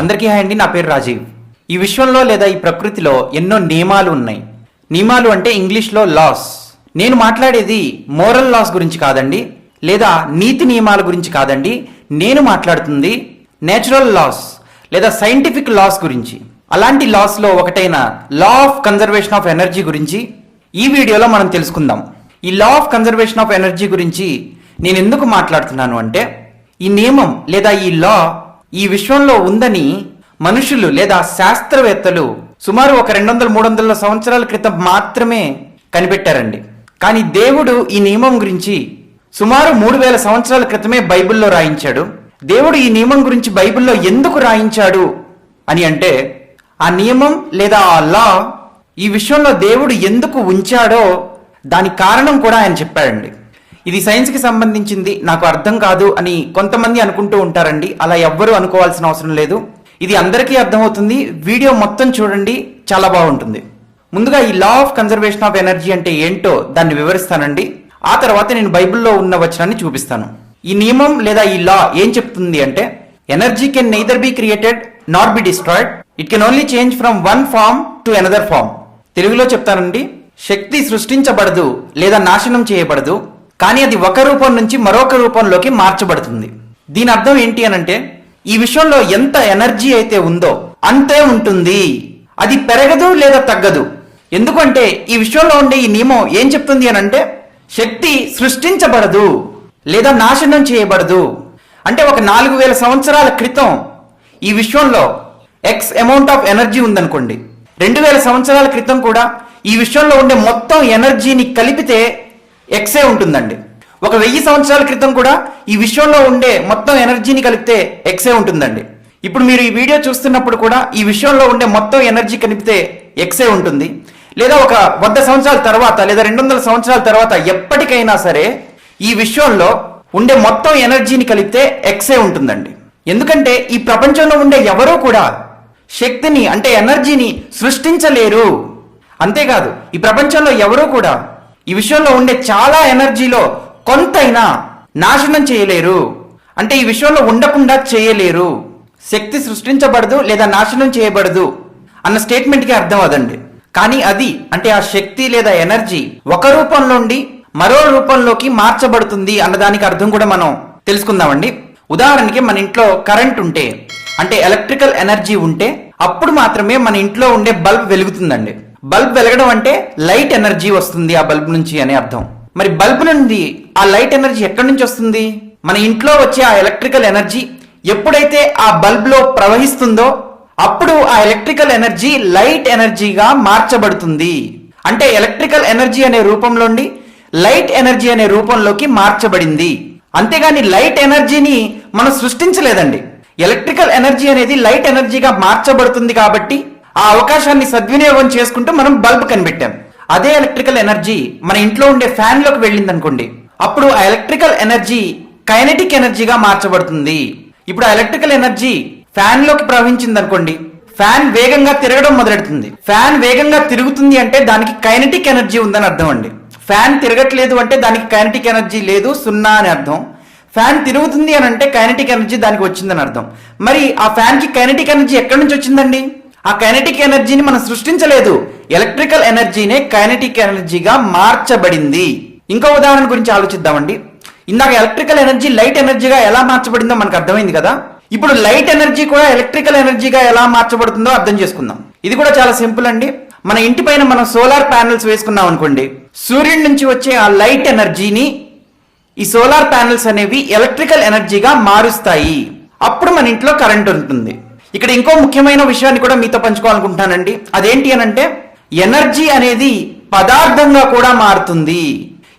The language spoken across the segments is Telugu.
అందరికీ హాయ్ అండి. నా పేరు రాజీవ్. ఈ విశ్వంలో లేదా ఈ ప్రకృతిలో ఎన్నో నియమాలు ఉన్నాయి. నియమాలు అంటే ఇంగ్లీష్లో లాస్. నేను మాట్లాడేది మోరల్ లాస్ గురించి కాదండి, లేదా నీతి నియమాల గురించి కాదండి. నేను మాట్లాడుతుంది నేచురల్ లాస్ లేదా సైంటిఫిక్ లాస్ గురించి. అలాంటి లాస్లో ఒకటైన law of conservation of energy గురించి ఈ వీడియోలో మనం తెలుసుకుందాం. ఈ law of conservation of energy గురించి నేను ఎందుకు మాట్లాడుతున్నాను అంటే, ఈ నియమం లేదా ఈ లా ఈ విశ్వంలో ఉందని మనుషులు లేదా శాస్త్రవేత్తలు సుమారు ఒక 200-300 సంవత్సరాల క్రితం మాత్రమే కనిపెట్టారండి. కానీ దేవుడు ఈ నియమం గురించి సుమారు 3000 సంవత్సరాల క్రితమే బైబిల్లో రాయించాడు. దేవుడు ఈ నియమం గురించి బైబిల్లో ఎందుకు రాయించాడు అని అంటే, ఆ నియమం లేదా ఆ లా ఈ విశ్వంలో దేవుడు ఎందుకు ఉంచాడో దానికి కారణం కూడా ఆయన చెప్పాడండి. ఇది సైన్స్కి సంబంధించింది, నాకు అర్థం కాదు అని కొంతమంది అనుకుంటూ ఉంటారండి. అలా ఎవ్వరూ అనుకోవాల్సిన అవసరం లేదు. ఇది అందరికీ అర్థమవుతుంది. వీడియో మొత్తం చూడండి, చాలా బాగుంటుంది. ముందుగా ఈ law of conservation of energy అంటే ఏంటో దాన్ని వివరిస్తానండి. ఆ తర్వాత నేను బైబిల్లో ఉన్న వచనాన్ని చూపిస్తాను. ఈ నియమం లేదా ఈ లా ఏం చెప్తుంది అంటే, energy can neither be created nor be destroyed, it can only change from one form to another form. తెలుగులో చెప్తానండి, శక్తి సృష్టించబడదు లేదా నాశనం చేయబడదు, కానీ అది ఒక రూపం నుంచి మరొక రూపంలోకి మార్చబడుతుంది. దీని అర్థం ఏంటి అనంటే, ఈ విశ్వంలో ఎంత ఎనర్జీ అయితే ఉందో అంతే ఉంటుంది, అది పెరగదు లేదా తగ్గదు. ఎందుకంటే ఈ విశ్వంలో ఉండే ఈ నియమం ఏం చెప్తుంది అనంటే, శక్తి సృష్టించబడదు లేదా నాశనం చేయబడదు. అంటే ఒక 4000 సంవత్సరాల క్రితం ఈ విశ్వంలో ఎక్స్ అమౌంట్ ఆఫ్ ఎనర్జీ ఉందనుకోండి, 2000 సంవత్సరాల క్రితం కూడా ఈ విశ్వంలో ఉండే మొత్తం ఎనర్జీని కలిపితే ఎక్సే ఉంటుందండి. ఒక 1000 సంవత్సరాల క్రితం కూడా ఈ విశ్వంలో ఉండే మొత్తం ఎనర్జీని కలిపితే ఎక్సే ఉంటుందండి. ఇప్పుడు మీరు ఈ వీడియో చూస్తున్నప్పుడు కూడా ఈ విశ్వంలో ఉండే మొత్తం ఎనర్జీ కలిపితే ఎక్సే ఉంటుంది. లేదా ఒక 100 సంవత్సరాల తర్వాత లేదా 200 సంవత్సరాల తర్వాత ఎప్పటికైనా సరే ఈ విశ్వంలో ఉండే మొత్తం ఎనర్జీని కలిపితే ఎక్సే ఉంటుందండి. ఎందుకంటే ఈ ప్రపంచంలో ఉండే ఎవరూ కూడా శక్తిని అంటే ఎనర్జీని సృష్టించలేరు. అంతేకాదు, ఈ ప్రపంచంలో ఎవరూ కూడా ఈ విశ్వంలో ఉండే చాలా ఎనర్జీలో కొంతైనా నాశనం చేయలేరు. అంటే ఈ విశ్వంలో ఉండకుండా చేయలేరు. శక్తి సృష్టించబడదు లేదా నాశనం చేయబడదు అన్న స్టేట్మెంట్కి అర్థం అదండి. కానీ అది అంటే ఆ శక్తి లేదా ఎనర్జీ ఒక రూపం నుండి మరో రూపంలోకి మార్చబడుతుంది అన్నదానికి అర్థం కూడా మనం తెలుసుకుందామండి. ఉదాహరణకి మన ఇంట్లో కరెంట్ ఉంటే అంటే ఎలక్ట్రికల్ ఎనర్జీ ఉంటే అప్పుడు మాత్రమే మన ఇంట్లో ఉండే బల్బ్ వెలుగుతుందండి. బల్బ్ వెలగడం అంటే లైట్ ఎనర్జీ వస్తుంది ఆ బల్బ్ నుంచి అనే అర్థం. మరి బల్బ్ నుండి ఆ లైట్ ఎనర్జీ ఎక్కడి నుంచి వస్తుంది? మన ఇంట్లో వచ్చే ఆ ఎలక్ట్రికల్ ఎనర్జీ ఎప్పుడైతే ఆ బల్బ్ లో ప్రవహిస్తుందో అప్పుడు ఆ ఎలక్ట్రికల్ ఎనర్జీ లైట్ ఎనర్జీగా మార్చబడుతుంది. అంటే ఎలక్ట్రికల్ ఎనర్జీ అనే రూపంలోండి లైట్ ఎనర్జీ అనే రూపంలోకి మార్చబడింది. అంతేగాని లైట్ ఎనర్జీని మనం సృష్టించలేదండి. ఎలక్ట్రికల్ ఎనర్జీ అనేది లైట్ ఎనర్జీగా మార్చబడుతుంది కాబట్టి ఆ అవకాశాన్ని సద్వినియోగం చేసుకుంటూ మనం బల్బ్ కనిపెట్టాం. అదే ఎలక్ట్రికల్ ఎనర్జీ మన ఇంట్లో ఉండే ఫ్యాన్ లోకి వెళ్ళింది అనుకోండి, అప్పుడు ఆ ఎలక్ట్రికల్ ఎనర్జీ కైనెటిక్ ఎనర్జీగా మార్చబడుతుంది. ఇప్పుడు ఆ ఎలక్ట్రికల్ ఎనర్జీ ఫ్యాన్ లోకి ప్రవహించింది అనుకోండి, ఫ్యాన్ వేగంగా తిరగడం మొదలెడుతుంది. ఫ్యాన్ వేగంగా తిరుగుతుంది అంటే దానికి కైనెటిక్ ఎనర్జీ ఉందని అర్థం అండి. ఫ్యాన్ తిరగట్లేదు అంటే దానికి కైనెటిక్ ఎనర్జీ లేదు, సున్నా అని అర్థం. ఫ్యాన్ తిరుగుతుంది అని అంటే కైనెటిక్ ఎనర్జీ దానికి వచ్చిందని అర్థం. మరి ఆ ఫ్యాన్ కి కైనెటిక్ ఎనర్జీ ఎక్కడి నుంచి వచ్చిందండి? ఆ కైనెటిక్ ఎనర్జీని మనం సృష్టించలేదు. ఎలక్ట్రికల్ ఎనర్జీనే కైనెటిక్ ఎనర్జీగా మార్చబడింది. ఇంకో ఉదాహరణ గురించి ఆలోచిద్దామండి. ఇందాక ఎలక్ట్రికల్ ఎనర్జీ లైట్ ఎనర్జీగా ఎలా మార్చబడిందో మనకు అర్థమైంది కదా. ఇప్పుడు లైట్ ఎనర్జీ కూడా ఎలక్ట్రికల్ ఎనర్జీగా ఎలా మార్చబడుతుందో అర్థం చేసుకుందాం. ఇది కూడా చాలా సింపుల్ అండి. మన ఇంటి పైన మనం సోలార్ ప్యానెల్స్ వేసుకున్నాం అనుకోండి, సూర్యుడి నుంచి వచ్చే ఆ లైట్ ఎనర్జీని ఈ సోలార్ ప్యానెల్స్ అనేవి ఎలక్ట్రికల్ ఎనర్జీగా మారుస్తాయి. అప్పుడు మన ఇంట్లో కరెంట్ ఉంటుంది. ఇక్కడ ఇంకో ముఖ్యమైన విషయాన్ని కూడా మీతో పంచుకోవాలనుకుంటున్నానండి. అదేంటి అనంటే, ఎనర్జీ అనేది పదార్థంగా కూడా మారుతుంది.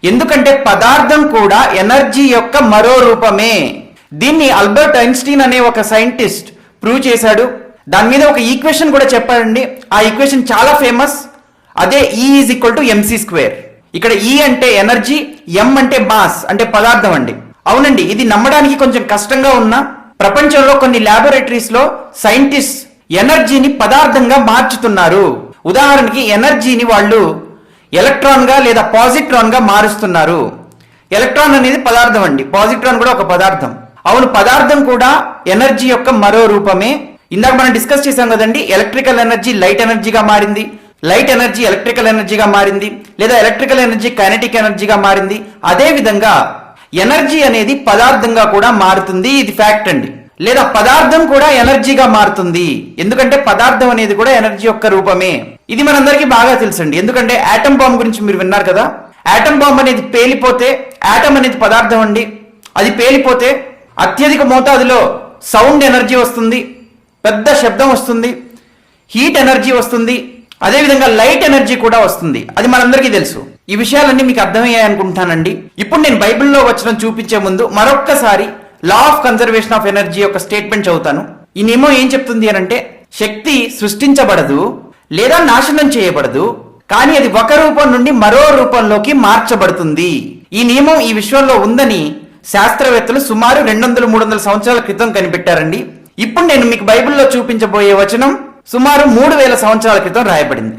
ఎందుకంటే పదార్థం కూడా ఎనర్జీ యొక్క మరో రూపమే. దీన్ని ఆల్బర్ట్ ఐన్స్టీన్ అనే ఒక సైంటిస్ట్ ప్రూవ్ చేశాడు. దాని మీద ఒక ఈక్వేషన్ కూడా చెప్పాడండి. ఆ ఈక్వేషన్ చాలా ఫేమస్. అదే E = mc². ఇక్కడ E అంటే ఎనర్జీ, M అంటే మాస్ అంటే పదార్థం అండి. అవునండి, ఇది నమ్మడానికి కొంచెం కష్టంగా ఉన్నా ప్రపంచంలో కొన్ని ల్యాబొరేటరీస్ లో సైంటిస్ట్ ఎనర్జీని పదార్థంగా మార్చుతున్నారు. ఉదాహరణకి ఎనర్జీని వాళ్ళు ఎలక్ట్రాన్ గా లేదా పాజిట్రాన్ గా మారుస్తున్నారు. ఎలక్ట్రాన్ అనేది పదార్థం అండి, పాజిట్రాన్ కూడా ఒక పదార్థం. అవును, పదార్థం కూడా ఎనర్జీ యొక్క మరో రూపమే. ఇందాక మనం డిస్కస్ చేసాం కదండి, ఎలక్ట్రికల్ ఎనర్జీ లైట్ ఎనర్జీగా మారింది, లైట్ ఎనర్జీ ఎలక్ట్రికల్ ఎనర్జీగా మారింది, లేదా ఎలక్ట్రికల్ ఎనర్జీ కైనెటిక్ ఎనర్జీగా మారింది. అదే విధంగా ఎనర్జీ అనేది పదార్థంగా కూడా మారుతుంది. ఇది ఫ్యాక్ట్ అండి. లేదా పదార్థం కూడా ఎనర్జీగా మారుతుంది, ఎందుకంటే పదార్థం అనేది కూడా ఎనర్జీ యొక్క రూపమే. ఇది మనందరికీ బాగా తెలుసండి, ఎందుకంటే ఆటం బాంబ్ గురించి మీరు విన్నారు కదా. ఆటం బాంబ్ అనేది పేలిపోతే, ఆటం అనేది పదార్థం అండి, అది పేలిపోతే అత్యధిక మోతాదులో సౌండ్ ఎనర్జీ వస్తుంది, పెద్ద శబ్దం వస్తుంది, హీట్ ఎనర్జీ వస్తుంది, అదేవిధంగా లైట్ ఎనర్జీ కూడా వస్తుంది. అది మనందరికీ తెలుసు. ఈ విషయాలన్నీ మీకు అర్థమయ్యాయి అనుకుంటానండి. ఇప్పుడు నేను బైబిల్లో వచనం చూపించే ముందు మరొక్కసారి law of conservation of energy యొక్క స్టేట్మెంట్ చదువుతాను. ఈ నియమం ఏం చెప్తుంది అనంటే, శక్తి సృష్టించబడదు లేదా నాశనం చేయబడదు, కానీ అది ఒక రూపం నుండి మరో రూపంలోకి మార్చబడుతుంది. ఈ నియమం ఈ విశ్వంలో ఉందని శాస్త్రవేత్తలు సుమారు 200-300 సంవత్సరాల క్రితం కనిపెట్టారండి. ఇప్పుడు నేను మీకు బైబిల్లో చూపించబోయే వచనం సుమారు 3000 సంవత్సరాల క్రితం రాయబడింది.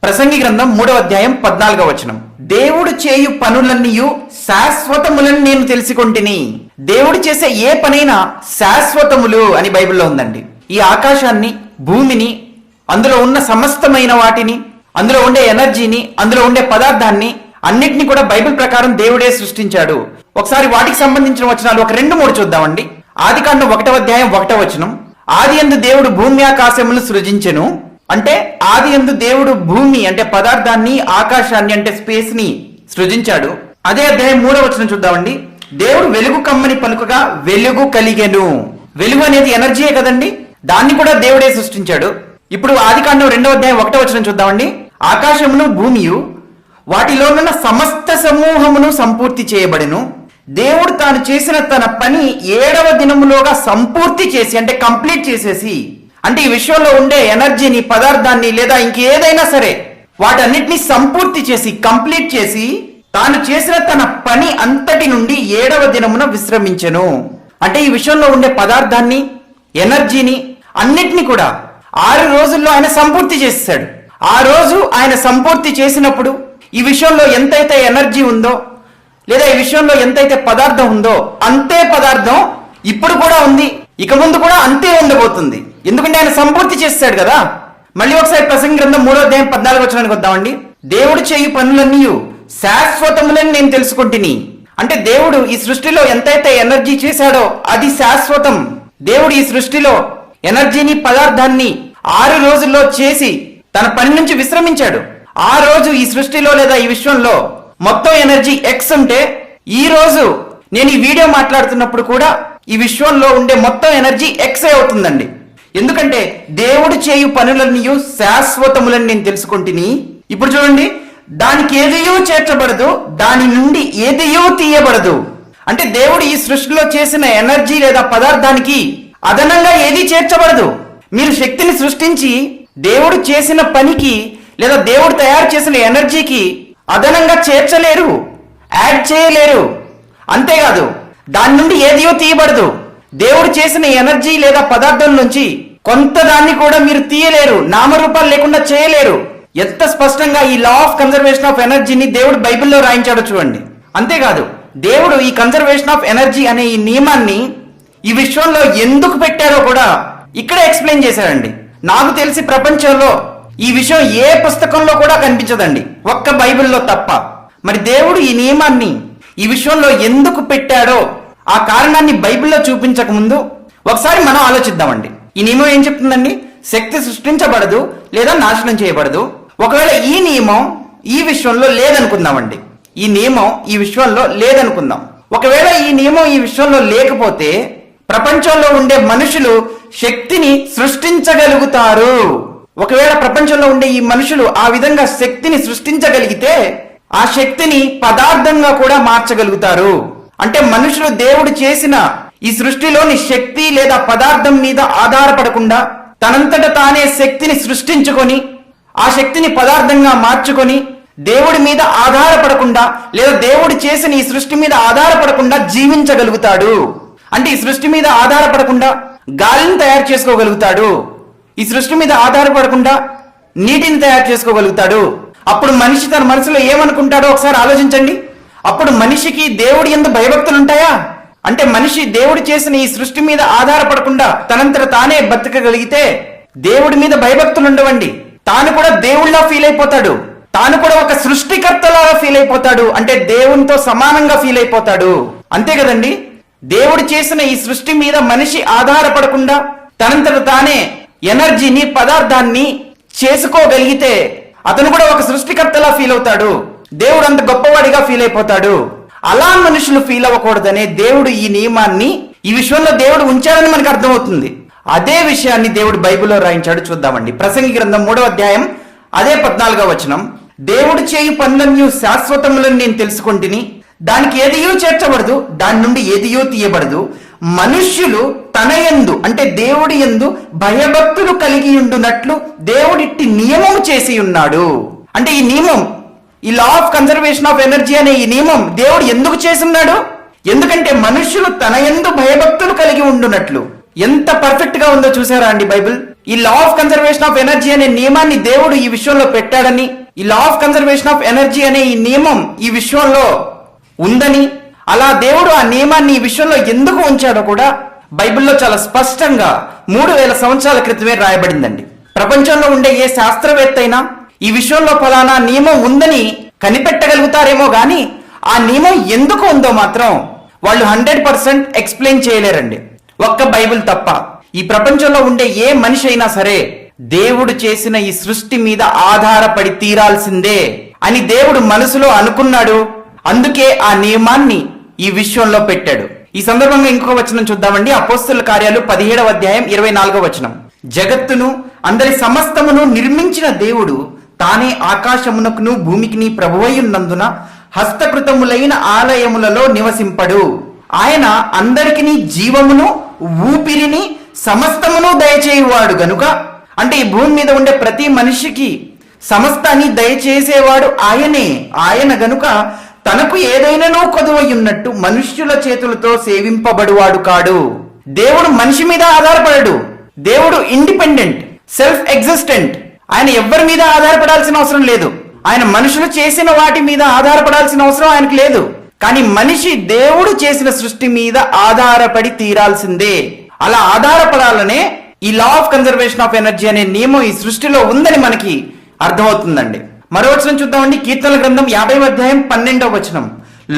ప్రసంగి గ్రంథం 3వ అధ్యాయం 14వ వచనం, దేవుడు చేయు పనులన్నీయు శాశ్వతములని నేను తెలుసుకొంటిని. దేవుడు చేసే ఏ పనైనా శాశ్వతములు అని బైబిల్లో ఉందండి. ఈ ఆకాశాన్ని, భూమిని, అందులో ఉన్న సమస్తమైన వాటిని, అందులో ఉండే ఎనర్జీని, అందులో ఉండే పదార్థాన్ని అన్నిటిని కూడా బైబిల్ ప్రకారం దేవుడే సృష్టించాడు. ఒకసారి వాటికి సంబంధించిన వచనాలు ఒక 2-3 చూద్దామండి. ఆదికాండం 1వ అధ్యాయం 1వ వచనం, ఆదియందు దేవుడు భూమి ఆకాశములను సృజించెను. అంటే ఆదియందు దేవుడు భూమి అంటే పదార్థాన్ని, ఆకాశాన్ని అంటే స్పేస్ ని సృజించాడు. అదే అధ్యాయం 3వ వచనం చూద్దామండి. దేవుడు వెలుగు కమ్మని పలుకగా వెలుగు కలిగెను. వెలుగు అనేది ఎనర్జీయే కదండి, దాన్ని కూడా దేవుడే సృష్టించాడు. ఇప్పుడు ఆదికాండం 2వ అధ్యాయం 1వ వచనం చూద్దామండి. ఆకాశమును భూమియు వాటిలోనున్న సమస్త సమూహమును సంపూర్తి చేయబడెను. దేవుడు తాను చేసిన తన పని 7వ దినములోగా సంపూర్తి చేసి, అంటే కంప్లీట్ చేసేసి, అంటే ఈ విశ్వంలో ఉండే ఎనర్జీని, పదార్థాన్ని లేదా ఇంకేదైనా సరే వాటన్నిటిని సంపూర్తి చేసి, కంప్లీట్ చేసి, తాను చేసిన తన పని అంతటి నుండి 7వ దినమున విశ్రమించెను. అంటే ఈ విశ్వంలో ఉండే పదార్థాన్ని, ఎనర్జీని అన్నిటిని కూడా 6 రోజుల్లో ఆయన సంపూర్తి చేసేసాడు. ఆ రోజు ఆయన సంపూర్తి చేసినప్పుడు ఈ విశ్వంలో ఎంతైతే ఎనర్జీ ఉందో, లేదా ఈ విశ్వంలో ఎంతైతే పదార్థం ఉందో అంతే పదార్థం ఇప్పుడు కూడా ఉంది, ఇక ముందు కూడా అంతే ఉండబోతుంది. ఎందుకంటే ఆయన సంపూర్తి చేస్తాడు కదా. మళ్ళీ ఒకసారి ప్రసంగి గ్రంథం 3వ అధ్యాయం 14వ వచనానికి వద్దామండి. దేవుడు చేయు పనులన్నీ శాశ్వతములని నేను తెలుసుకుంటుని. అంటే దేవుడు ఈ సృష్టిలో ఎంతైతే ఎనర్జీ చేశాడో అది శాశ్వతం. దేవుడు ఈ సృష్టిలో ఎనర్జీని, పదార్థాన్ని 6 రోజుల్లో చేసి తన పని నుంచి విశ్రమించాడు. ఆ రోజు ఈ సృష్టిలో లేదా ఈ విశ్వంలో మొత్తం ఎనర్జీ ఎక్స్ ఉంటే, ఈ రోజు నేను ఈ వీడియో మాట్లాడుతున్నప్పుడు కూడా ఈ విశ్వంలో ఉండే మొత్తం ఎనర్జీ ఎక్సే అవుతుందండి. ఎందుకంటే దేవుడు చేయు పనులన్నీ శాశ్వతములని నేను తెలుసుకుంటుని. ఇప్పుడు చూడండి, దానికి ఏదియో చేర్చబడదు, దాని నుండి ఏదియో తీయబడదు. అంటే దేవుడు ఈ సృష్టిలో చేసిన ఎనర్జీ లేదా పదార్థానికి అదనంగా ఏది చేర్చబడదు. మీరు శక్తిని సృష్టించి దేవుడు చేసిన పనికి లేదా దేవుడు తయారు చేసిన ఎనర్జీకి అదనంగా చేర్చలేరు, యాడ్ చేయలేరు. అంతేకాదు, దాని నుండి ఏదియో తీయబడదు. దేవుడు చేసిన ఎనర్జీ లేదా పదార్థం నుంచి కొంత దాన్ని కూడా మీరు తీయలేరు, నామరూపాలు లేకుండా చేయలేరు. ఎంత స్పష్టంగా ఈ లా ఆఫ్ కన్జర్వేషన్ ఆఫ్ ఎనర్జీని దేవుడు బైబిల్లో రాయించాడో చూడండి. అంతేకాదు, దేవుడు ఈ కన్జర్వేషన్ ఆఫ్ ఎనర్జీ అనే ఈ నియమాన్ని ఈ విశ్వంలో ఎందుకు పెట్టారో కూడా ఇక్కడే ఎక్స్ప్లెయిన్ చేశాడండి. నాకు తెలిసి ప్రపంచంలో ఈ విషయం ఏ పుస్తకంలో కూడా కనిపించదండి, ఒక్క బైబిల్లో తప్ప. మరి దేవుడు ఈ నియమాన్ని ఈ విశ్వంలో ఎందుకు పెట్టాడో ఆ కారణాన్ని బైబిల్లో చూపించక ముందు ఒకసారి మనం ఆలోచిద్దామండి. ఈ నియమం ఏం చెప్తుందండి? శక్తి సృష్టించబడదు లేదా నాశనం చేయబడదు. ఒకవేళ ఈ నియమం ఈ విశ్వంలో లేదనుకుందామండి, ఈ నియమం ఈ విశ్వంలో లేదనుకుందాం. ఒకవేళ ఈ నియమం ఈ విశ్వంలో లేకపోతే ప్రపంచంలో ఉండే మనుషులు శక్తిని సృష్టించగలుగుతారు. ఒకవేళ ప్రపంచంలో ఉండే ఈ మనుషులు ఆ విధంగా శక్తిని సృష్టించగలిగితే ఆ శక్తిని పదార్థంగా కూడా మార్చగలుగుతారు. అంటే మనుషులు దేవుడు చేసిన ఈ సృష్టిలోని శక్తి లేదా పదార్థం మీద ఆధారపడకుండా తనంతట తానే శక్తిని సృష్టించుకొని ఆ శక్తిని పదార్థంగా మార్చుకొని దేవుడి మీద ఆధారపడకుండా లేదా దేవుడు చేసిన ఈ సృష్టి మీద ఆధారపడకుండా జీవించగలుగుతాడు. అంటే ఈ సృష్టి మీద ఆధారపడకుండా గాలిని తయారు చేసుకోగలుగుతాడు, ఈ సృష్టి మీద ఆధారపడకుండా నీటిని తయారు చేసుకోగలుగుతాడు. అప్పుడు మనిషి తన మనసులో ఏమనుకుంటాడో ఒకసారి ఆలోచించండి. అప్పుడు మనిషికి దేవుడి యందు భయభక్తులు ఉంటాయా? అంటే మనిషి దేవుడు చేసిన ఈ సృష్టి మీద ఆధారపడకుండా తనంతట తానే బతకగలిగితే దేవుడి మీద భయభక్తులు ఉండవండి. తాను కూడా దేవుళ్ళ ఫీల్ అయిపోతాడు, తాను కూడా ఒక సృష్టికర్తలాగా ఫీల్ అయిపోతాడు, అంటే దేవునితో సమానంగా ఫీల్ అయిపోతాడు. అంతే కదండి. దేవుడు చేసిన ఈ సృష్టి మీద మనిషి ఆధారపడకుండా తనంతట తానే ఎనర్జీని, పదార్థాన్ని చేసుకోగలిగితే అతను కూడా ఒక సృష్టికర్తలా ఫీల్ అవుతాడు, దేవుడు అంత గొప్పవాడిగా ఫీల్ అయిపోతాడు. అలా మనుషులు ఫీల్ అవ్వకూడదనే దేవుడు ఈ నియమాన్ని ఈ విశ్వంలో దేవుడు ఉంచాడని మనకు అర్థమవుతుంది. అదే విషయాన్ని దేవుడు బైబిల్లో రాయించాడు. చూద్దామండి. ప్రసంగి గ్రంథం 3వ అధ్యాయం అదే 14వ వచనం. దేవుడు చేయు పనులన్నీ శాశ్వతములని నేను తెలుసుకొంటిని, దానికి ఏదియూ చేర్చబడదు, దాని నుండి ఏదియూ తీయబడదు. మనుష్యులు తన యందు అంటే దేవుడి యందు భయభక్తులు కలిగి ఉండునట్లు దేవుడిట్టి నియమం చేసి ఉన్నాడు. అంటే ఈ నియమం, ఈ law of conservation of energy అనే ఈ నియమం దేవుడు ఎందుకు చేస్తున్నాడు? ఎందుకంటే మనుష్యులు తన యందు భయభక్తులు కలిగి ఉండునట్లు. ఎంత పర్ఫెక్ట్ గా ఉందో చూసారా అండి బైబిల్. ఈ law of conservation of energy అనే నియమాన్ని దేవుడు ఈ విశ్వంలో పెట్టాడని, ఈ law of conservation of energy అనే ఈ నియమం ఈ విశ్వంలో ఉందని, అలా దేవుడు ఆ నియమాన్ని ఈ విశ్వంలో ఎందుకు ఉంచాడో కూడా బైబిల్లో చాలా స్పష్టంగా 3000 సంవత్సరాల క్రితమే రాయబడిందండి. ప్రపంచంలో ఉండే ఏ శాస్త్రవేత్త అయినా ఈ విశ్వంలో ఫలానా నియమం ఉందని కనిపెట్టగలుగుతారేమో గాని ఆ నియమం ఎందుకు ఉందో మాత్రం వాళ్ళు 100% ఎక్స్ప్లెయిన్ చేయలేరండి, ఒక్క బైబిల్ తప్ప. ఈ ప్రపంచంలో ఉండే ఏ మనిషి అయినా సరే దేవుడు చేసిన ఈ సృష్టి మీద ఆధారపడి తీరాల్సిందే అని దేవుడు మనసులో అనుకున్నాడు. అందుకే ఆ నియమాన్ని ఈ విశ్వంలో పెట్టాడు. ఈ సందర్భంగా ఇంకొక వచనం చూద్దామండి. అపోస్తలుల కార్యాలు 17వ అధ్యాయం 24వ వచనం. జగత్తును అందరి సమస్తమును నిర్మించిన దేవుడు తానే ఆకాశమునకును భూమికిని ప్రభువైయున్నందున హస్తకృతములైన ఆలయములలో నివసింపడు. ఆయన అందరికిని జీవమును ఊపిరిని సమస్తమును దయచేయువాడు గనుక, అంటే ఈ భూమి మీద ఉండే ప్రతి మనిషికి సమస్తాన్ని దయచేసేవాడు ఆయనే. ఆయన గనుక తనకు ఏదైనానో కొదువయున్నట్టు మనుష్యుల చేతులతో సేవింపబడువాడు కాడు. దేవుడు మనిషి మీద ఆధారపడడు. దేవుడు ఇండిపెండెంట్, సెల్ఫ్ ఎగ్జిస్టెంట్. ఆయన ఎవ్వరి మీద ఆధారపడాల్సిన అవసరం లేదు. ఆయన మనుషులు చేసిన వాటి మీద ఆధారపడాల్సిన అవసరం ఆయనకు లేదు. కానీ మనిషి దేవుడు చేసిన సృష్టి మీద ఆధారపడి తీరాల్సిందే. అలా ఆధారపడాలనే ఈ law of conservation of energy అనే నియమం ఈ సృష్టిలో ఉందని మనకి అర్థమవుతుందండి. మరో వచనం చూద్దామండి. కీర్తనల గ్రంథం 50వ అధ్యాయం 12వ వచనం.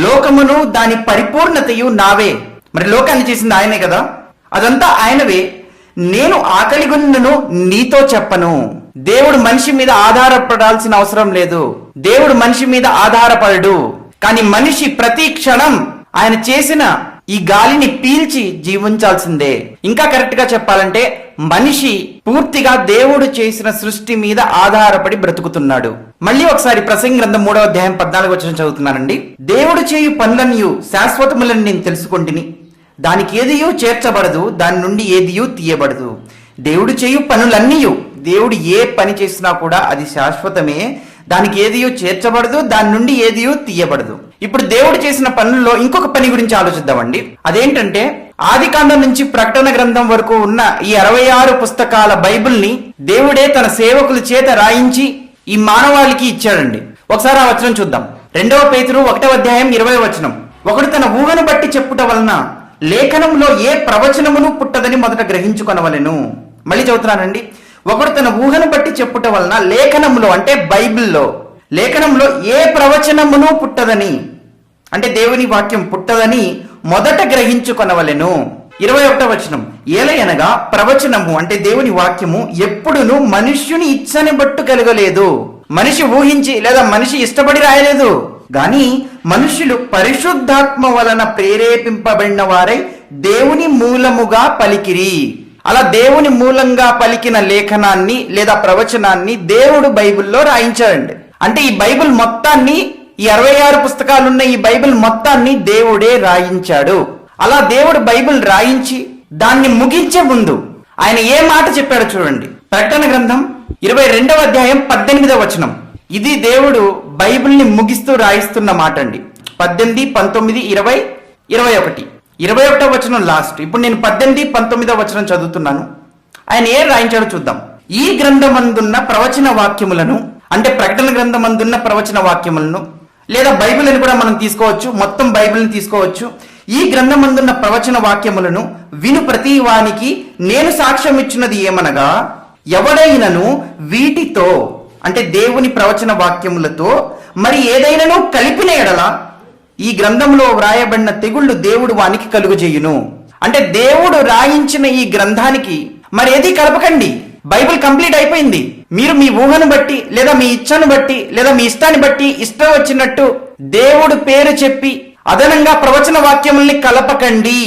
లోకమును దాని పరిపూర్ణతయు నావే. మరి లోకాన్ని చేసింది ఆయనే కదా, అదంతా ఆయనవే. నేను ఆకలిగొన్నను నీతో చెప్పను. దేవుడు మనిషి మీద ఆధారపడాల్సిన అవసరం లేదు. దేవుడు మనిషి మీద ఆధారపడడు. కానీ మనిషి ప్రతి క్షణం ఆయన చేసిన ఈ గాలిని పీల్చి జీవించాల్సిందే. ఇంకా కరెక్ట్ గా చెప్పాలంటే మనిషి పూర్తిగా దేవుడు చేసిన సృష్టి మీద ఆధారపడి బ్రతుకుతున్నాడు. మళ్ళీ ఒకసారి ప్రసంగి గ్రంథం 3వ అధ్యాయం 14వ వచనం చదువుతున్నానండి. దేవుడు చేయు పనులన్నయు శాశ్వతములని నేను తెలుసుకొంటిని, దానికి ఏదియూ చేర్చబడదు, దాని నుండి ఏదియూ తీయబడదు. దేవుడు చేయు పనులన్నీయు, దేవుడు ఏ పని చేసినా కూడా అది శాశ్వతమే, దానికి ఏదియూ చేర్చబడదు, దాని నుండి ఏదియూ తీయబడదు. ఇప్పుడు దేవుడు చేసిన పనుల్లో ఇంకొక పని గురించి ఆలోచిద్దామండి. అదేంటంటే ఆదికాండం నుంచి ప్రకటన గ్రంథం వరకు ఉన్న ఈ 66 పుస్తకాల బైబిల్ని దేవుడే తన సేవకుల చేత రాయించి ఈ మానవాళికి ఇచ్చాడండి. ఒకసారి ఆ వచనం చూద్దాం. 2వ పేతురు 1వ అధ్యాయం 20వ వచనం. ఒకడు తన ఊహను బట్టి చెప్పుట వలన లేఖనంలో ఏ ప్రవచనమును పుట్టదని మొదట గ్రహించుకొనవలెను. మళ్ళీ చదువుతున్నానండి. ఒకడు తన ఊహను బట్టి చెప్పుట వలన లేఖనంలో అంటే బైబిల్లో లేఖనంలో ఏ ప్రవచనమును పుట్టదని, అంటే దేవుని వాక్యం పుట్టదని మొదట గ్రహించుకొనవలెను. 21వ వచనం. ఏలయనగా ప్రవచనము అంటే దేవుని వాక్యము ఎప్పుడును మనుష్యుని ఇచ్చని బట్టు కలగలేదు. మనిషి ఊహించి లేదా మనిషి ఇష్టపడి రాయలేదు, గాని మనుష్యులు పరిశుద్ధాత్మ వలన ప్రేరేపింపబడిన వారై దేవుని మూలముగా పలికిరి. అలా దేవుని మూలంగా పలికిన లేఖనాన్ని లేదా ప్రవచనాన్ని దేవుడు బైబిల్లో రాయించాడండి. అంటే ఈ బైబిల్ మొత్తాన్ని, ఈ 66 పుస్తకాలున్న ఈ బైబిల్ మొత్తాన్ని దేవుడే రాయించాడు. అలా దేవుడు బైబిల్ రాయించి దాన్ని ముగించే ముందు ఆయన ఏ మాట చెప్పాడో చూడండి. ప్రకటన గ్రంథం 22వ అధ్యాయం 18వ వచనం. ఇది దేవుడు బైబిల్ని ముగిస్తూ రాయిస్తున్న మాట అండి. 18, 19, 20, 21. 21వ వచనం లాస్ట్. ఇప్పుడు నేను 18, 19వ వచనం చదువుతున్నాను. ఆయన ఏం రాయించాడో చూద్దాం. ఈ గ్రంథమందున్న ప్రవచన వాక్యములను, అంటే ప్రకటన గ్రంథమందున్న ప్రవచన వాక్యములను లేదా బైబిల్ అని కూడా మనం తీసుకోవచ్చు, మొత్తం బైబిల్ని తీసుకోవచ్చు. ఈ గ్రంథమందున్న ప్రవచన వాక్యములను విను ప్రతి వానికి నేను సాక్ష్యం ఇచ్చినది ఏమనగా, ఎవడైనను వీటితో అంటే దేవుని ప్రవచన వాక్యములతో మరి ఏదైనాను కలిపిన ఎడల ఈ గ్రంథంలో వ్రాయబడిన తెగుళ్ళు దేవుడు వానికి కలుగజేయును. అంటే దేవుడు రాయించిన ఈ గ్రంథానికి మరి ఏది కలపకండి. బైబిల్ కంప్లీట్ అయిపోయింది. మీరు మీ ఊహను బట్టి లేదా మీ ఇచ్చను బట్టి లేదా మీ ఇష్టాన్ని బట్టి ఇష్టం వచ్చినట్టు దేవుడు పేరు చెప్పి అదనంగా ప్రవచన వాక్యముల్ని కలపకండి.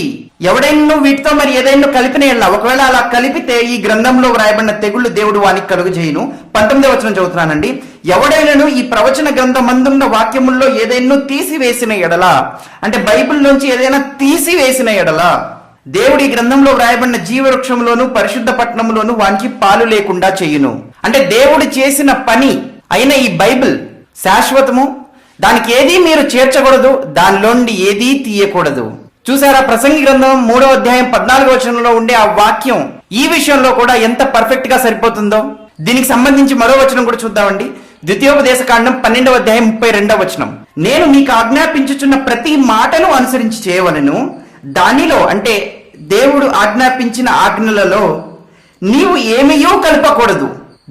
ఎవడైనా వీటితో మరి ఏదైనా కలిపిన ఎడల, ఒకవేళ అలా కలిపితే ఈ గ్రంథంలో వ్రాయబడిన తెగుళ్ళు దేవుడు వానికి కలుగజేయును. 19వ వచనం చదువుతున్నానండి. ఎవడైనాను ఈ ప్రవచన గ్రంథమందున్న వాక్యముల్లో ఏదైనా తీసివేసిన ఎడల, అంటే బైబిల్లోంచి ఏదైనా తీసివేసిన ఎడల దేవుడి గ్రంథంలో వ్రాయబడిన జీవవృక్షంలోను పరిశుద్ధ పట్టణంలోను వానికి పాలు లేకుండా చేయును. అంటే దేవుడు చేసిన పని అయిన ఈ బైబిల్ శాశ్వతము, దానికి ఏదీ మీరు చేర్చకూడదు, దానిలోండి ఏదీ తీయకూడదు. చూసారా, ప్రసంగి గ్రంథం 3వ అధ్యాయం 14వ వచనంలో ఉండే ఆ వాక్యం ఈ విషయంలో కూడా ఎంత పర్ఫెక్ట్ గా సరిపోతుందో. దీనికి సంబంధించి మరో వచనం కూడా చూద్దామండి. ద్వితీయోపదేశకాండం 12వ అధ్యాయం 32వ వచనం. నేను మీకు ఆజ్ఞాపించుచున్న ప్రతి మాటను అనుసరించి చేయవలెను, దానిలో అంటే దేవుడు ఆజ్ఞాపించిన ఆజ్ఞలలో నీవు ఏమీయూ కలపకూడదు,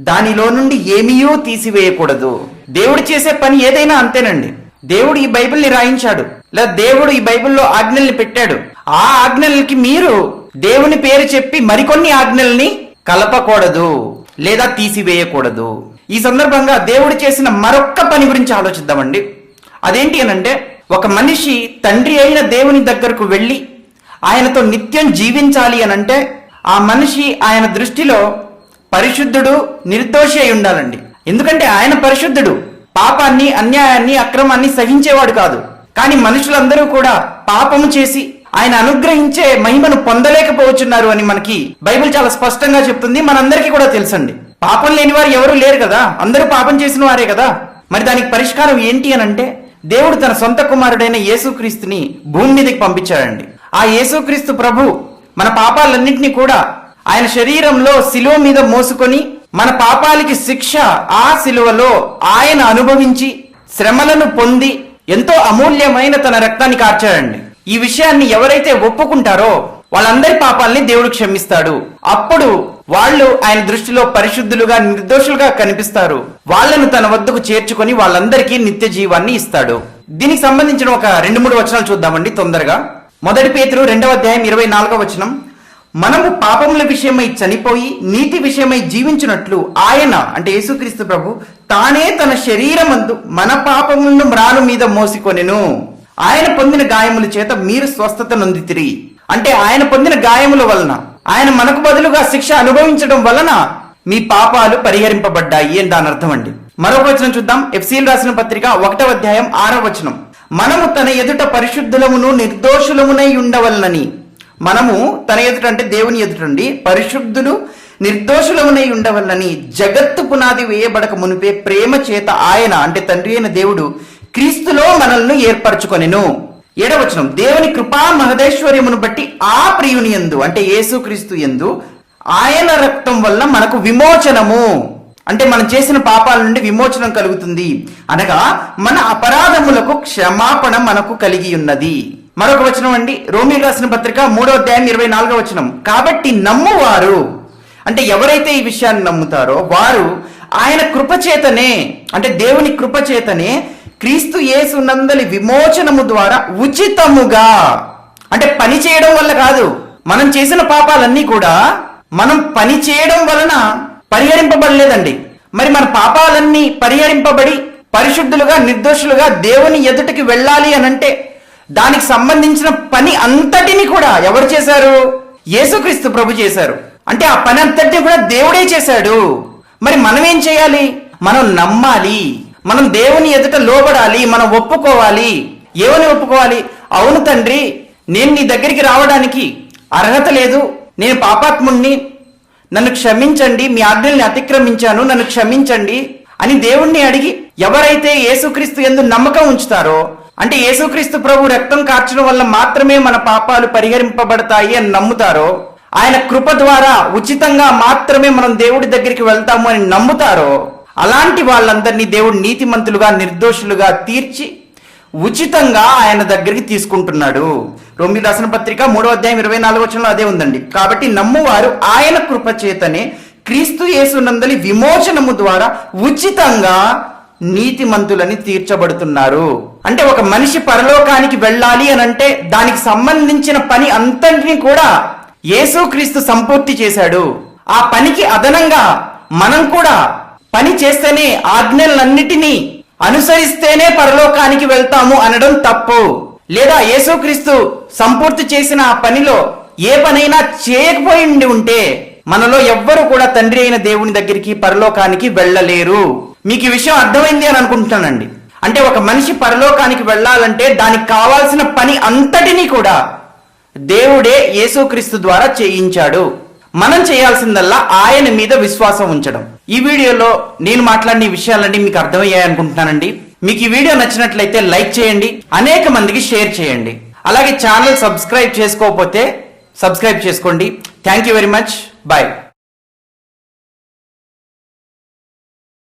దానిలో నుండి ఏమీయూ తీసివేయకూడదు. దేవుడు చేసే పని ఏదైనా అంతేనండి. దేవుడు ఈ బైబిల్ని రాయించాడు, లేదా దేవుడు ఈ బైబిల్లో ఆజ్ఞల్ని పెట్టాడు. ఆ ఆజ్ఞలకి మీరు దేవుని పేరు చెప్పి మరికొన్ని ఆజ్ఞల్ని కలపకూడదు లేదా తీసివేయకూడదు. ఈ సందర్భంగా దేవుడు చేసిన మరొక్క పని గురించి ఆలోచిద్దామండి. అదేంటి అనంటే, ఒక మనిషి తండ్రి అయిన దేవుని దగ్గరకు వెళ్ళి ఆయనతో నిత్యం జీవించాలి అనంటే ఆ మనిషి ఆయన దృష్టిలో పరిశుద్ధుడు, నిర్దోషి అయి ఉండాలండి. ఎందుకంటే ఆయన పరిశుద్ధుడు, పాపాన్ని, అన్యాయాన్ని, అక్రమాన్ని సహించేవాడు కాదు. కానీ మనుషులందరూ కూడా పాపము చేసి ఆయన అనుగ్రహించే మహిమను పొందలేకపోతున్నారు అని మనకి బైబిల్ చాలా స్పష్టంగా చెప్తుంది. మనందరికీ కూడా తెలుసండి. పాపం లేని వారు ఎవరు లేరు కదా, అందరూ పాపం చేసిన వారే కదా. మరి దానికి పరిష్కారం ఏంటి అనంటే, దేవుడు తన సొంత కుమారుడైన యేసుక్రీస్తుని భూమి మీదకి పంపించాడండి. ఆ యేసుక్రీస్తు ప్రభు మన పాపాలన్నింటినీ కూడా ఆయన శరీరంలో శిలువ మీద మోసుకొని మన పాపాలకి శిక్ష ఆ శిలువలో ఆయన అనుభవించి శ్రమలను పొంది ఎంతో అమూల్యమైన తన రక్తాన్ని కార్చాడండి. ఈ విషయాన్ని ఎవరైతే ఒప్పుకుంటారో వాళ్ళందరి పాపాలని దేవుడు క్షమిస్తాడు. అప్పుడు వాళ్ళు ఆయన దృష్టిలో పరిశుద్ధులుగా, నిర్దోషులుగా కనిపిస్తారు. వాళ్ళను తన వద్దకు చేర్చుకొని వాళ్ళందరికీ నిత్య జీవాన్ని ఇస్తాడు. దీనికి సంబంధించిన ఒక 2-3 వచనాలు చూద్దామండి తొందరగా. 1 పేతురు 2వ అధ్యాయం 24వ వచనం. మనము పాపముల విషయమై చనిపోయి నీతి విషయమై జీవించినట్లు ఆయన అంటే యేసుక్రీస్తు ప్రభు తానే తన శరీరమందు మన పాపములను మ్రాను మీద మోసికొనెను. ఆయన పొందిన గాయముల చేత మీరు స్వస్థత నొందితిరి. అంటే ఆయన పొందిన గాయముల వలన, ఆయన మనకు బదులుగా శిక్ష అనుభవించడం వలన మీ పాపాలు పరిహరింపబడ్డాయి అని దాని అర్థం అండి. మరొక వచనం చూద్దాం. ఎఫెసీయులకు రాసిన పత్రిక 1వ అధ్యాయం 6వ వచనం. మనము తన ఎదుట పరిశుద్ధులమును నిర్దోషులమునై ఉండవలనని, మనము తన ఎదుట అంటే దేవుని ఎదుటండి పరిశుద్ధులు నిర్దోషులమునై ఉండవలనని జగత్తు పునాది వేయబడక మునిపే ప్రేమ చేత ఆయన అంటే తండ్రి అయిన దేవుడు క్రీస్తులో మనల్ని ఏర్పరచుకొనెను. 7వ వచనం. దేవుని కృపా మహదేశ్వర్యమును బట్టి ఆ ప్రియుని యందు అంటే యేసుక్రీస్తు యందు ఆయన రక్తం వల్ల మనకు విమోచనము, అంటే మనం చేసిన పాపాల నుండి విమోచనం కలుగుతుంది. అనగా మన అపరాధములకు క్షమాపణ మనకు కలిగి ఉన్నది. మరొక వచనం అండి, రోమీయులకు రాసిన పత్రిక 3వ అధ్యాయం 24వ వచనం. కాబట్టి నమ్మువారు అంటే ఎవరైతే ఈ విషయాన్ని నమ్ముతారో వారు ఆయన కృపచేతనే అంటే దేవుని కృపచేతనే క్రీస్తు యేసు నందలి విమోచనము ద్వారా ఉచితముగా, అంటే పని చేయడం వల్ల కాదు, మనం చేసిన పాపాలన్నీ కూడా మనం పని చేయడం వలన పరిహరింపబడలేదండి. మరి మన పాపాలన్నీ పరిహరింపబడి పరిశుద్ధులుగా, నిర్దోషులుగా దేవుని ఎదుటికి వెళ్ళాలి అనంటే దానికి సంబంధించిన పని అంతటిని కూడా ఎవరు చేశారు? యేసుక్రీస్తు ప్రభు చేశారు. అంటే ఆ పని అంతటిని కూడా దేవుడే చేశాడు. మరి మనం ఏం చేయాలి? మనం నమ్మాలి, మనం దేవుని ఎదుట లోబడాలి, మనం ఒప్పుకోవాలి. ఏమని ఒప్పుకోవాలి? అవును తండ్రి, నేను నీ దగ్గరికి రావడానికి అర్హత లేదు, నేను పాపాత్ముణ్ణి, నన్ను క్షమించండి, మీ ఆజ్ఞల్ని అతిక్రమించాను, నన్ను క్షమించండి అని దేవుణ్ణి అడిగి ఎవరైతే యేసుక్రీస్తు యందు నమ్మకం ఉంచుతారో, అంటే యేసుక్రీస్తు ప్రభు రక్తం కార్చడం వల్ల మాత్రమే మన పాపాలు పరిహరింపబడతాయి అని నమ్ముతారో, ఆయన కృప ద్వారా ఉచితంగా మాత్రమే మనం దేవుడి దగ్గరికి వెళ్తాము అని నమ్ముతారో, అలాంటి వాళ్ళందరినీ దేవుడు నీతిమంతులుగా, నిర్దోషులుగా తీర్చి ఉచితంగా ఆయన దగ్గరికి తీసుకుంటున్నాడు. రోమీయులకు రాసిన పత్రిక 3వ అధ్యాయం 24వ వచనంలో అదే ఉందండి. కాబట్టి నమ్మువారు ఆయన కృప చేతనే క్రీస్తు యేసునందలి విమోచనము ద్వారా ఉచితంగా నీతిమంతులని తీర్చబడుతున్నారు. అంటే ఒక మనిషి పరలోకానికి వెళ్ళాలి అని అంటే దానికి సంబంధించిన పని అంతటిని కూడా యేసుక్రీస్తు సంపూర్తి చేశాడు. ఆ పనికి అదనంగా మనం కూడా పని చేస్తేనే, ఆజ్ఞలన్నిటినీ అనుసరిస్తేనే పరలోకానికి వెళ్తాము అనడం తప్పు. లేదా యేసుక్రీస్తు సంపూర్తి చేసిన ఆ పనిలో ఏ పనైనా చేయకపోయి ఉంటే మనలో ఎవ్వరూ కూడా తండ్రి అయిన దేవుని దగ్గరికి పరలోకానికి వెళ్ళలేరు. మీకు ఈ విషయం అర్థమైంది అని అనుకుంటున్నానండి. అంటే ఒక మనిషి పరలోకానికి వెళ్ళాలంటే దానికి కావాల్సిన పని అంతటినీ కూడా దేవుడే యేసుక్రీస్తు ద్వారా చేయించాడు. మనం చేయాల్సిందల్లా ఆయన మీద విశ్వాసం ఉంచడం. ఈ వీడియోలో నేను మాట్లాడిన ఈ విషయాలన్నీ మీకు అర్థమయ్యాయి అనుకుంటున్నానండి. మీకు ఈ వీడియో నచ్చినట్లయితే లైక్ చేయండి, అనేక మందికి షేర్ చేయండి. అలాగే ఛానల్ సబ్స్క్రైబ్ చేసుకోకపోతే సబ్స్క్రైబ్ చేసుకోండి. Thank you very much. Bye.